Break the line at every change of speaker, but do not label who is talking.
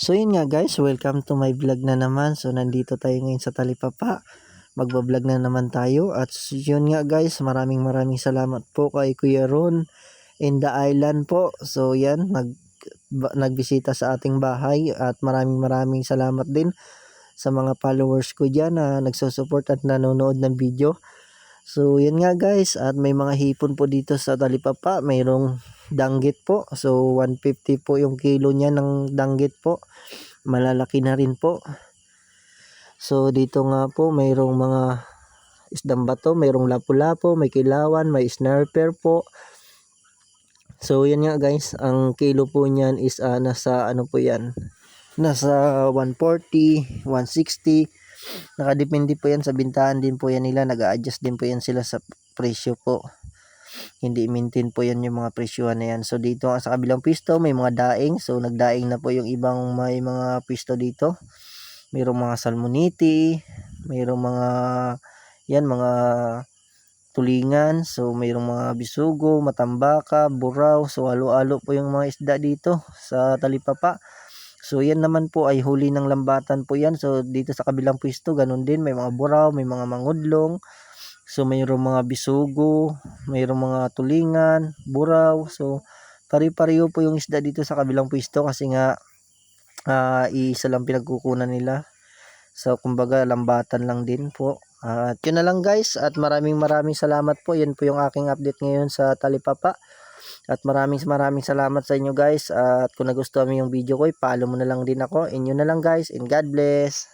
So yun nga guys, welcome to my vlog na naman. So nandito tayo ngayon sa Talipapa. Magbablog na naman tayo. At yun nga guys, maraming salamat po kay Kuya Ron in the island po. So yan, nagbisita sa ating bahay. At maraming salamat din sa mga followers ko dyan na nagsusupport at nanonood ng video. So yan nga guys, at may mga hipon po dito sa Talipapa. Mayroong danggit po. So 150 po yung kilo niya ng danggit po. Malalaki na rin po. So dito nga po mayroong mga isdang bato, mayroong lapu-lapu, may kilawan, may snapper po. So yan nga guys, ang kilo po niyan is nasa ano po yan, nasa 140, 160. Nakadepende po yan sa bintahan din po yan nila, nag-a-adjust din po yan sila sa presyo po. Hindi maintain po yan yung mga presyohan na yan. So dito sa kabilang pisto may mga daing. So nagdaing na po yung ibang may mga pisto dito. Mayroong mga salmoniti, mayroong mga yan mga tulingan. So mayroong mga bisugo, matambaka, buraw. So alo-alo po yung mga isda dito sa Talipapa. So yan naman po ay huli ng lambatan po yan. So dito sa kabilang pwesto ganun din, may mga buraw, may mga mangudlong. So mayroong mga bisugo, mayroong mga tulingan, buraw. So pare-pareho po yung isda dito sa kabilang pwesto kasi nga isa lang pinagkukunan nila. So kumbaga lambatan lang din po. At yun na lang guys, at maraming salamat po. Yan po yung aking update ngayon sa Talipapa. At maraming salamat sa inyo guys. At kung nagustuhan mo yung video ko, follow mo na lang din ako. And yun na lang guys, and God bless.